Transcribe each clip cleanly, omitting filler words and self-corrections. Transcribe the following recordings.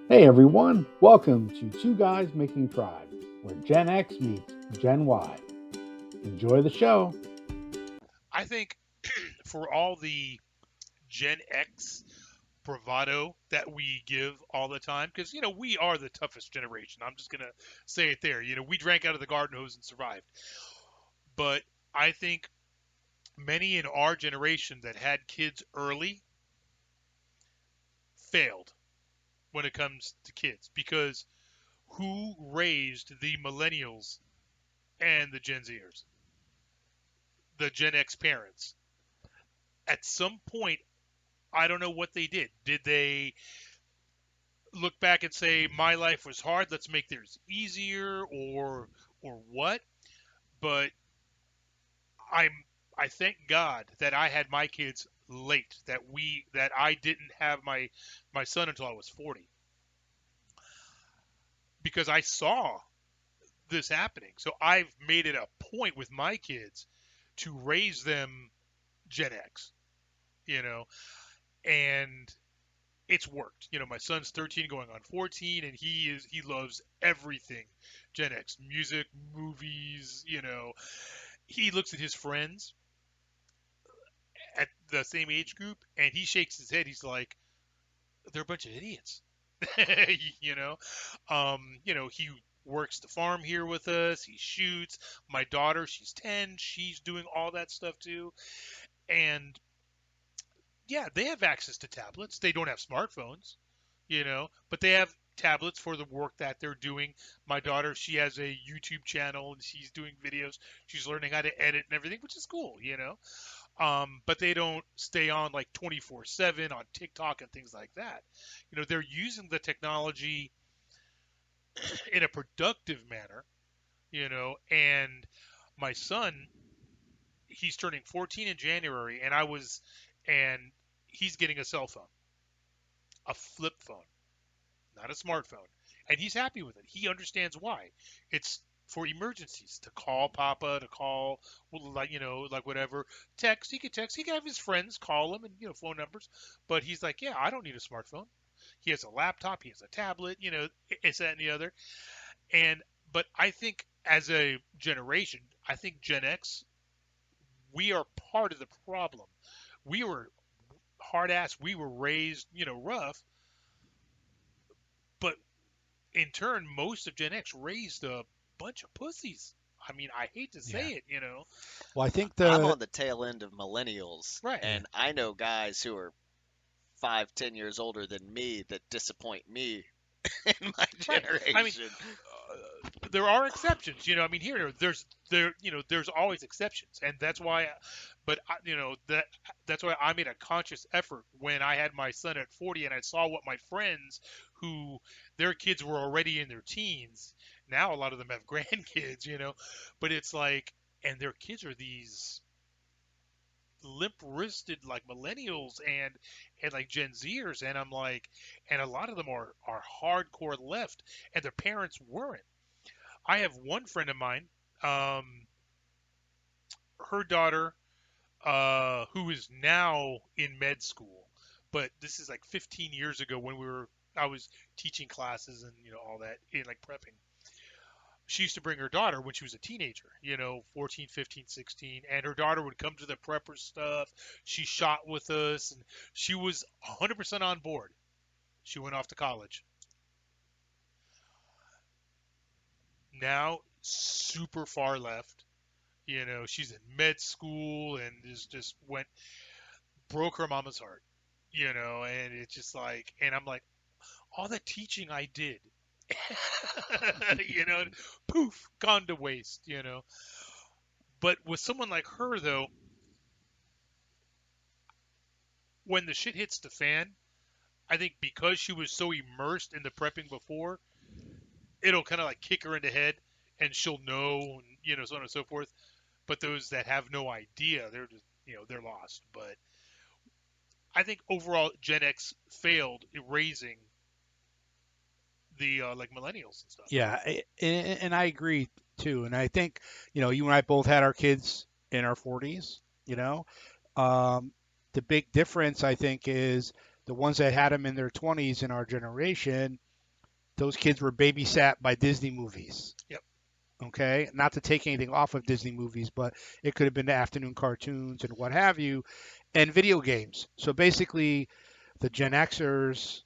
Hey everyone, welcome to Two Guys Making Tribe, where Gen X meets Gen Y. Enjoy the show. I think for all the Gen X bravado that we give all the time, because we are the toughest generation. I'm just gonna say it there. We drank out of the garden hose and survived. But I think many in our generation that had kids early failed when it comes to kids because who raised the millennials and the Gen Zers, the Gen X parents? At some point, I don't know what they did. Did they look back and say my life was hard, let's make theirs easier, or what? But i'm I thank God that I had my kids late, that I didn't have my son until I was 40, because I saw this happening. So I've made it a point with my kids to raise them Gen X, you know and it's worked. My son's 13 going on 14, and he loves everything Gen X: music, movies. He looks at his friends at the same age group, and he shakes his head. He's like, they're a bunch of idiots. you know, he works the farm here with us. He shoots. My daughter, she's 10. She's doing all that stuff too. And yeah, they have access to tablets. They don't have smartphones, but they have tablets for the work that they're doing. My daughter, she has a YouTube channel and she's doing videos. She's learning how to edit and everything, which is cool. But they don't stay on like 24/7 on TikTok and things like that. They're using the technology in a productive manner, and my son, he's turning 14 in January, and he's getting a cell phone, a flip phone, not a smartphone. And he's happy with it. He understands why. It's for emergencies, to call Papa, to call, well, like whatever. Text, he could text. He could have his friends call him, and phone numbers. But he's like, yeah, I don't need a smartphone. He has a laptop. He has a tablet. It's that and the other. And but I think as a generation, I think Gen X, we are part of the problem. We were hard ass. We were raised, rough, but in turn, most of Gen X raised a bunch of pussies. I mean, I hate to Yeah. say it. Well, I think I'm the on the tail end of millennials, Right. yeah. and I know guys who are 5, 10 years older than me that disappoint me in my Right. I mean, generation. there are exceptions. I mean, there's always exceptions, and that's why. But that's why I made a conscious effort when I had my son at 40, and I saw what my friends, who their kids were already in their teens. Now a lot of them have grandkids. But it's like, and their kids are these limp-wristed like millennials and like Gen Zers, and I'm like, and a lot of them are hardcore left, and their parents weren't. I have one friend of mine, um, her daughter, who is now in med school, but this is like 15 years ago when I was teaching classes and all that in like prepping. She used to bring her daughter when she was a teenager, 14, 15, 16, and her daughter would come to the prepper stuff. She shot with us, and she was 100% on board. She went off to college. Now, super far left. She's in med school and is just went broke her mama's heart. And it's just like, and I'm like, all the teaching I did, poof, gone to waste. But with someone like her, though, when the shit hits the fan, I think because she was so immersed in the prepping before, it'll kind of like kick her in the head, and she'll know, and, so on and so forth. But those that have no idea, they're just, they're lost. But I think overall, Gen X failed in raising the like millennials and stuff. Yeah, and I agree too. And I think you and I both had our kids in our 40s. You know, um, the big difference I think is the ones that had them in their 20s in our generation. those kids were babysat by Disney movies. Yep. Okay, not to take anything off of Disney movies, but it could have been the afternoon cartoons and what have you, and video games. So basically, the Gen Xers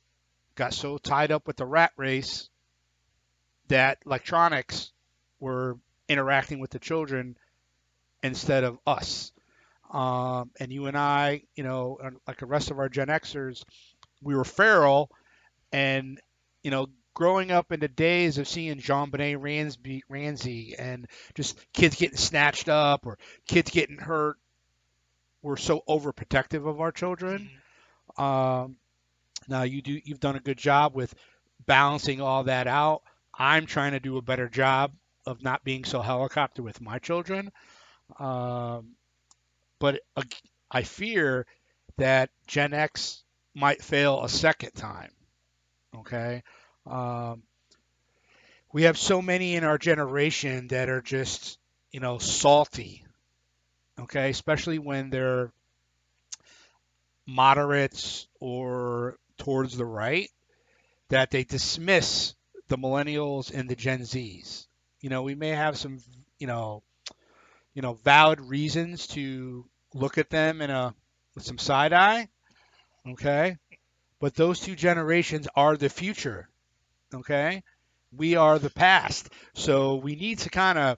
got so tied up with the rat race that electronics were interacting with the children instead of us. And you and I, like the rest of our Gen Xers, we were feral, and growing up in the days of seeing JonBenet Ramsey and just kids getting snatched up or kids getting hurt, we're so overprotective of our children. Now you've done a good job with balancing all that out. I'm trying to do a better job of not being so helicopter with my children. But I fear that Gen X might fail a second time. Okay. We have so many in our generation that are just, salty. Okay. Especially when they're moderates or towards the right, that they dismiss the millennials and the Gen Zs. We may have some, valid reasons to look at them with some side eye. Okay. But those two generations are the future. Okay. We are the past. So we need to kind of,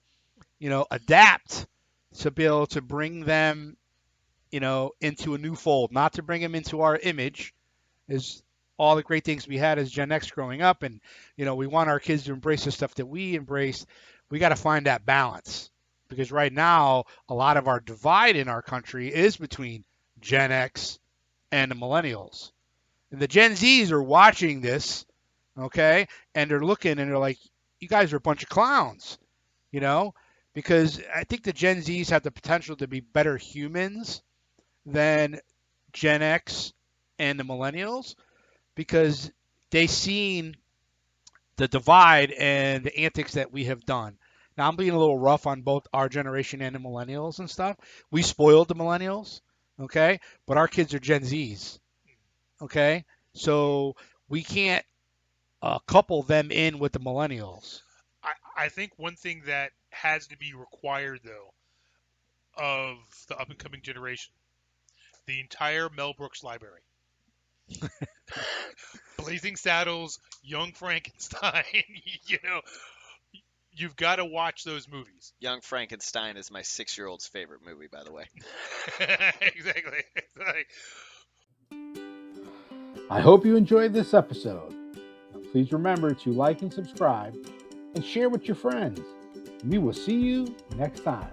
adapt to be able to bring them, into a new fold, not to bring them into our image, is all the great things we had as Gen X growing up. And, we want our kids to embrace the stuff that we embrace. We got to find that balance, because right now, a lot of our divide in our country is between Gen X and the millennials. And the Gen Zs are watching this, okay, and they're looking and they're like, you guys are a bunch of clowns, because I think the Gen Zs have the potential to be better humans than Gen X and the millennials, because they've seen the divide and the antics that we have done. Now, I'm being a little rough on both our generation and the millennials and stuff. We spoiled the millennials, okay, but our kids are Gen Zs, okay? So we can't couple them in with the millennials. I think one thing that has to be required, though, of the up and coming generation, the entire Mel Brooks library. Blazing Saddles, Young Frankenstein, you've got to watch those movies. Young Frankenstein is my 6-year-old's favorite movie, by the way. Exactly. I hope you enjoyed this episode. Please remember to like and subscribe and share with your friends. We will see you next time.